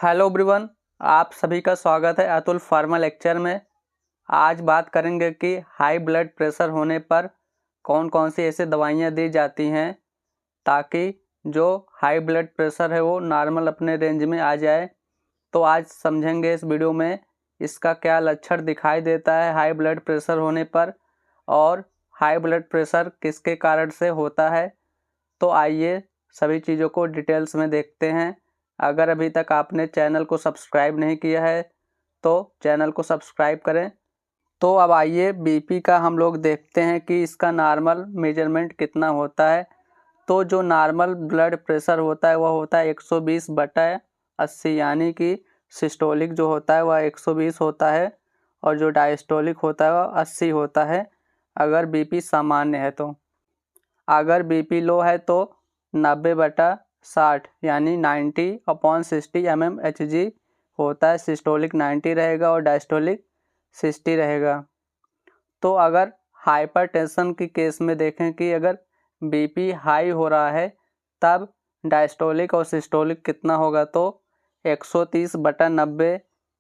Hello everyone, आप सभी का स्वागत है अतुल फार्मा लेक्चर में। आज बात करेंगे कि हाई ब्लड प्रेशर होने पर कौन कौन सी ऐसी दवाइयाँ दी जाती हैं ताकि जो हाई ब्लड प्रेशर है वो नॉर्मल अपने रेंज में आ जाए। तो आज समझेंगे इस वीडियो में इसका क्या लक्षण दिखाई देता है हाई ब्लड प्रेशर होने पर और हाई ब्लड प्रेशर किसके कारण से होता है। तो आइए सभी चीज़ों को डिटेल्स में देखते हैं। अगर अभी तक आपने चैनल को सब्सक्राइब नहीं किया है तो चैनल को सब्सक्राइब करें। तो अब आइए बीपी का हम लोग देखते हैं कि इसका नॉर्मल मेजरमेंट कितना होता है। तो जो नॉर्मल ब्लड प्रेशर होता है वह होता है 120/80, यानी कि सिस्टोलिक जो होता है वह 120 होता है और जो डायस्टोलिक होता है वह 80 होता है अगर बीपी सामान्य है। तो अगर बीपी लो है तो 90/60 यानी 90/60 mmHg होता है। सिस्टोलिक 90 रहेगा और डायस्टोलिक 60 रहेगा। तो अगर हाइपरटेंशन की केस में देखें कि अगर बीपी हाई हो रहा है तब डायस्टोलिक और सिस्टोलिक कितना होगा, तो 130/90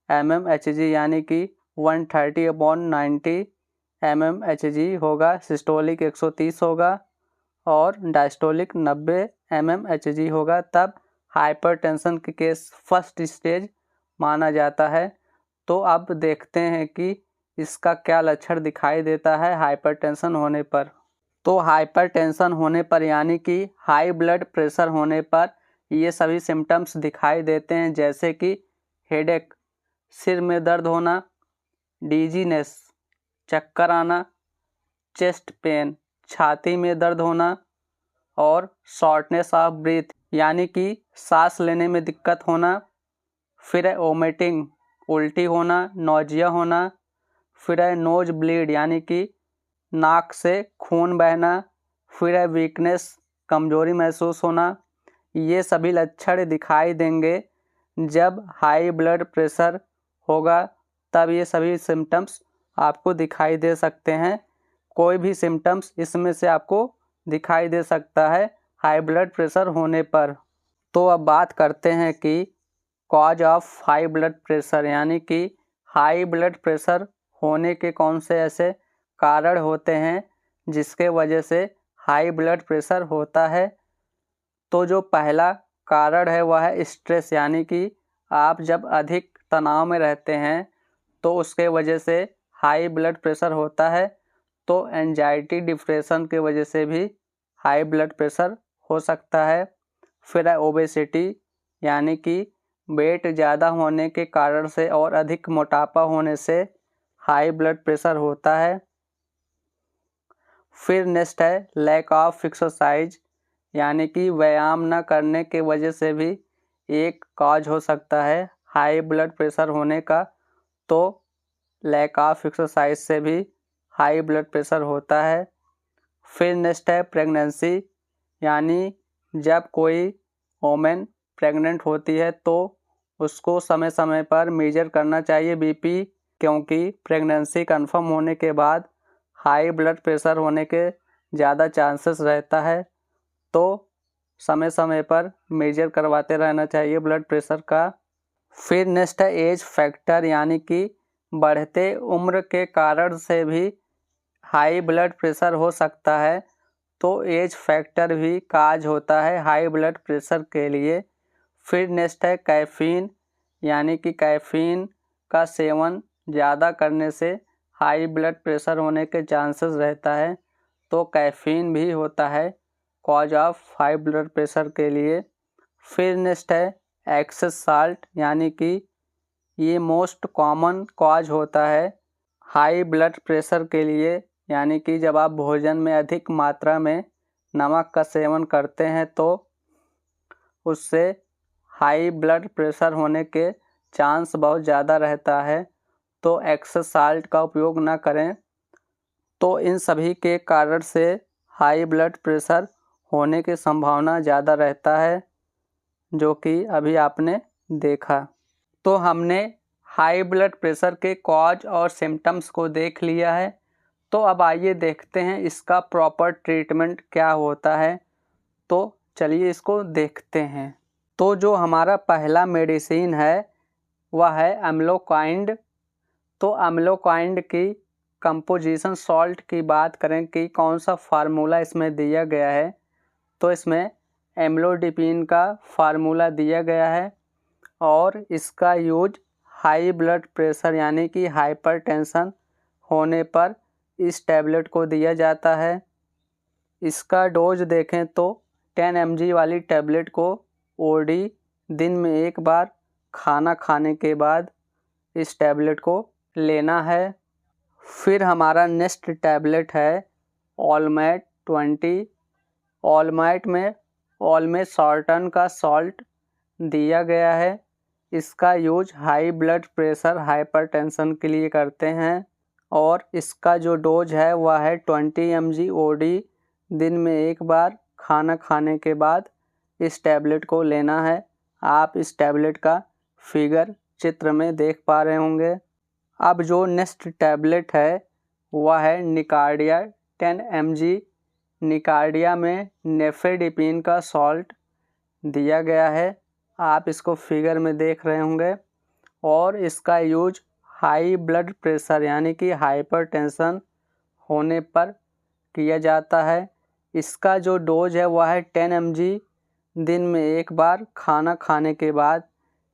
mmHg यानी कि 130/90 mmHg होगा। सिस्टोलिक 130 होगा और डायस्टोलिक 90 mmHg होगा। तब हाइपरटेंशन के केस फर्स्ट स्टेज माना जाता है। तो अब देखते हैं कि इसका क्या लक्षण दिखाई देता है हाइपरटेंशन होने पर। तो हाइपरटेंशन होने पर यानी कि हाई ब्लड प्रेशर होने पर ये सभी सिम्टम्स दिखाई देते हैं, जैसे कि हेडेक, सिर में दर्द होना, डिजीनेस, चक्कर आना, चेस्ट पेन, छाती में दर्द होना और शॉर्टनेस ऑफ ब्रीथ यानी कि सांस लेने में दिक्कत होना, फिर है वोमिटिंग, उल्टी होना, नौजिया होना, फिर है नोज ब्लीड यानी कि नाक से खून बहना, फिर है वीकनेस, कमजोरी महसूस होना। ये सभी लक्षण दिखाई देंगे जब हाई ब्लड प्रेशर होगा, तब ये सभी सिम्टम्स आपको दिखाई दे सकते हैं। कोई भी सिम्टम्स इसमें से आपको दिखाई दे सकता है हाई ब्लड प्रेशर होने पर। तो अब बात करते हैं कि cause of high blood pressure यानी कि हाई ब्लड प्रेशर होने के कौन से ऐसे कारण होते हैं जिसके वजह से हाई ब्लड प्रेशर होता है। तो जो पहला कारण है वह है स्ट्रेस, यानी कि आप जब अधिक तनाव में रहते हैं तो उसके वजह से हाई ब्लड प्रेशर होता है। तो एंजाइटी, डिप्रेशन के वजह से भी हाई ब्लड प्रेशर हो सकता है। फिर है ओबेसिटी यानी कि वेट ज़्यादा होने के कारण से और अधिक मोटापा होने से हाई ब्लड प्रेशर होता है। फिर नेक्स्ट है लैक ऑफ एक्सरसाइज यानी कि व्यायाम न करने के वजह से भी एक कॉज हो सकता है हाई ब्लड प्रेशर होने का। तो लैक ऑफ एक्सरसाइज से भी हाई ब्लड प्रेशर होता है। फिर नेक्स्ट है प्रेगनेंसी, यानी जब कोई वोमेन प्रेग्नेंट होती है तो उसको समय समय पर मेजर करना चाहिए बीपी, क्योंकि प्रेगनेंसी कंफर्म होने के बाद हाई ब्लड प्रेशर होने के ज़्यादा चांसेस रहता है। तो समय समय पर मेजर करवाते रहना चाहिए ब्लड प्रेशर का। फिर नेक्स्ट है एज फैक्टर, यानी कि बढ़ते उम्र के कारण से भी हाई ब्लड प्रेशर हो सकता है। तो एज फैक्टर भी काज होता है हाई ब्लड प्रेशर के लिए। फिर नेक्स्ट है कैफीन, यानी कि कैफीन का सेवन ज़्यादा करने से हाई ब्लड प्रेशर होने के चांसेस रहता है। तो कैफीन भी होता है cause of high blood pressure के लिए। फिर नेक्स्ट है एक्सेस साल्ट, यानी कि ये मोस्ट कॉमन कॉज होता है हाई ब्लड प्रेशर के लिए, यानी कि जब आप भोजन में अधिक मात्रा में नमक का सेवन करते हैं तो उससे हाई ब्लड प्रेशर होने के चांस बहुत ज़्यादा रहता है। तो एक्सेस साल्ट का उपयोग ना करें। तो इन सभी के कारण से हाई ब्लड प्रेशर होने की संभावना ज़्यादा रहता है, जो कि अभी आपने देखा। तो हमने हाई ब्लड प्रेशर के कॉज और सिम्टम्स को देख लिया है। तो अब आइए देखते हैं इसका प्रॉपर ट्रीटमेंट क्या होता है। तो चलिए इसको देखते हैं। तो जो हमारा पहला मेडिसिन है वह है अम्लोकाइंड। तो अम्लोकाइंड की कंपोजिशन सॉल्ट की बात करें कि कौन सा फार्मूला इसमें दिया गया है, तो इसमें एम्लोडिपिन का फार्मूला दिया गया है और इसका यूज हाई ब्लड प्रेशर यानी कि हाइपरटेंशन होने पर इस टैबलेट को दिया जाता है। इसका डोज देखें तो 10 mg वाली टैबलेट को ओडी दिन में एक बार खाना खाने के बाद इस टैबलेट को लेना है। फिर हमारा नेक्स्ट टैबलेट है ऑलमेट 20। ऑलमेट में ऑलमेसॉर्टन का सॉल्ट दिया गया है। इसका use high blood pressure hypertension के लिए करते हैं और इसका जो डोज है वह है 20 mg ओडी दिन में एक बार खाना खाने के बाद इस टैबलेट को लेना है। आप इस टैबलेट का फिगर चित्र में देख पा रहे होंगे। अब जो नेक्स्ट टैबलेट है वह है निकार्डिया 10 mg। निकार्डिया में नेफेडिपिन का सॉल्ट दिया गया है, आप इसको फिगर में देख रहे होंगे और इसका यूज हाई ब्लड प्रेशर यानी कि हाइपरटेंशन होने पर किया जाता है। इसका जो डोज है वह है 10 mg दिन में एक बार खाना खाने के बाद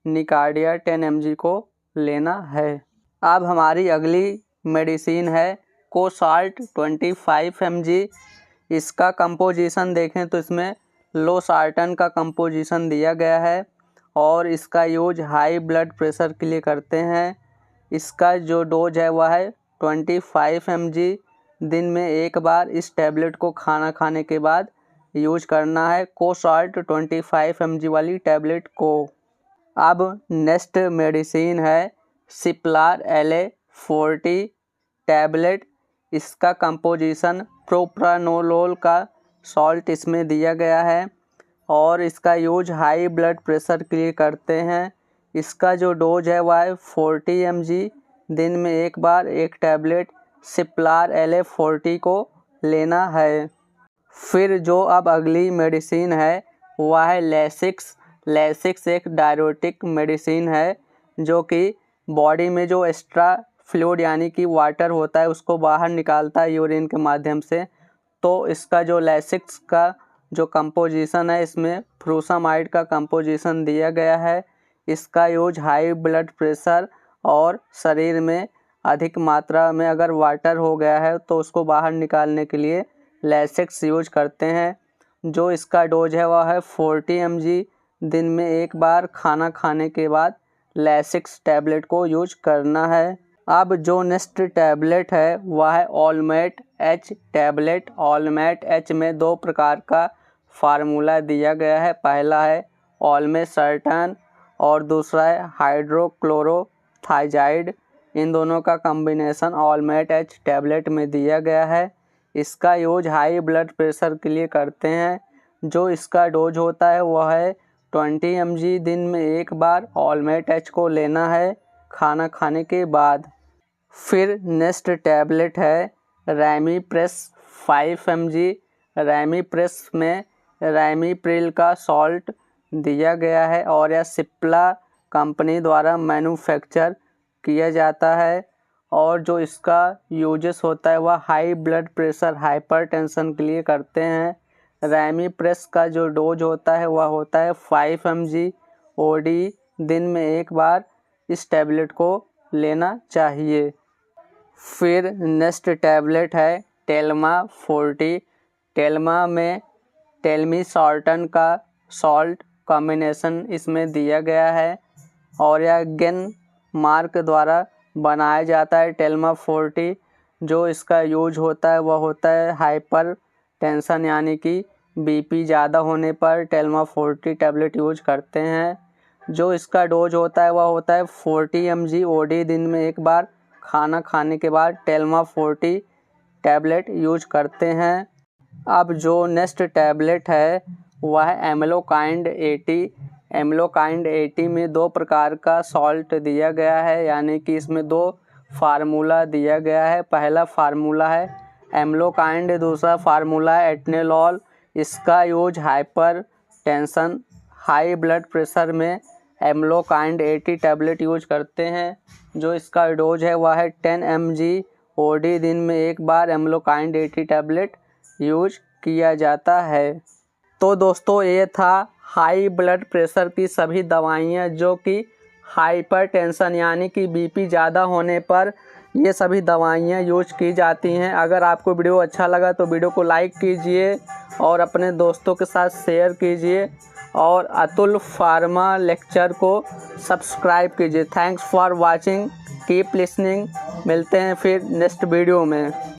निकार्डिया 10 mg को लेना है। अब हमारी अगली मेडिसिन है कोसाल्ट 25 mg। इसका कंपोजिशन देखें तो इसमें लोसार्टन का कंपोजिशन दिया गया है और इसका यूज हाई ब्लड प्रेशर के लिए करते हैं। इसका जो डोज है वह है 25 mg दिन में एक बार इस टैबलेट को खाना खाने के बाद यूज करना है कोसाल्ट 25 mg वाली टैबलेट को। अब नेक्स्ट मेडिसिन है सिप्लार LA40 टैबलेट। इसका कंपोजिशन प्रोप्रानोलोल का सॉल्ट इसमें दिया गया है और इसका यूज हाई ब्लड प्रेशर के लिए करते हैं। इसका जो डोज है वह है 40 mg दिन में एक बार एक टैबलेट सिप्लार LA40 को लेना है। फिर जो अब अगली मेडिसिन है वह है लैसिक्स। लैसिक्स एक डायरेटिक मेडिसिन है जो कि बॉडी में जो एक्स्ट्रा फ्लूइड यानी कि वाटर होता है उसको बाहर निकालता है यूरिन के माध्यम से। तो इसका जो लैसिक्स का जो कंपोजिशन है इसमें फ्रूसामाइड का कंपोजिशन दिया गया है। इसका यूज हाई ब्लड प्रेशर और शरीर में अधिक मात्रा में अगर वाटर हो गया है तो उसको बाहर निकालने के लिए लैसिक्स यूज करते हैं। जो इसका डोज है वह है 40 mg दिन में एक बार खाना खाने के बाद लैसिक्स टैबलेट को यूज करना है। अब जो नेक्स्ट टैबलेट है वह है ऑलमेट H टैबलेट। ऑलमेट H में दो प्रकार का फार्मूला दिया गया है, पहला है ऑलमेसर्टन और दूसरा है हाइड्रोक्लोरोथाइजाइड। इन दोनों का कॉम्बिनेशन ऑलमेट H टैबलेट में दिया गया है। इसका यूज हाई ब्लड प्रेशर के लिए करते हैं। जो इसका डोज होता है वह है 20 mg दिन में एक बार ऑलमेट H को लेना है खाना खाने के बाद। फिर नेक्स्ट टैबलेट है रैमीप्रेस 5 mg। रैमीप्रेस में रैमीप्रिल का सॉल्ट दिया गया है और यह सिप्ला कंपनी द्वारा मैन्युफैक्चर किया जाता है और जो इसका यूजेस होता है वह हाई ब्लड प्रेशर हाइपरटेंशन के लिए करते हैं। रैमीप्रेस का जो डोज होता है वह होता है 5 mg ओडी दिन में एक बार इस टैबलेट को लेना चाहिए। फिर नेक्स्ट टैबलेट है टेल्मा 40। टेल्मा में टेल्मिसॉर्टन का सॉल्ट कॉम्बिनेशन इसमें दिया गया है और यह गेन मार्क द्वारा बनाया जाता है टेल्मा 40। जो इसका यूज होता है वह होता है हाइपर टेंशन यानी कि बीपी ज़्यादा होने पर टेल्मा 40 टैबलेट यूज करते हैं। जो इसका डोज होता है वह होता है 40 mg ओडी दिन में एक बार खाना खाने के बाद टेल्मा 40 टैबलेट यूज करते हैं। अब जो नेक्स्ट टैबलेट है वह है एम्लोकाइंड 80। एम्लोकाइंड 80 में दो प्रकार का सॉल्ट दिया गया है यानी कि इसमें दो फार्मूला दिया गया है। पहला फार्मूला है एम्लोकाइंड, दूसरा फार्मूला है एटनेलॉल। इसका use hyper tension high blood pressure में एम्लोकाइंड 80 टैबलेट यूज करते हैं। जो इसका डोज है वह है 10 mg OD। दिन में एक बार एम्लोकाइंड 80 टैबलेट यूज किया जाता है। तो दोस्तों ये था हाई ब्लड प्रेशर की सभी दवाइयाँ जो कि हाइपरटेंशन यानी कि बीपी ज़्यादा होने पर ये सभी दवाइयाँ यूज की जाती हैं। अगर आपको वीडियो अच्छा लगा तो वीडियो को लाइक कीजिए और अपने दोस्तों के साथ शेयर कीजिए और अतुल फार्मा लेक्चर को सब्सक्राइब कीजिए। Thanks for watching, keep listening. मिलते हैं फिर नेक्स्ट वीडियो में।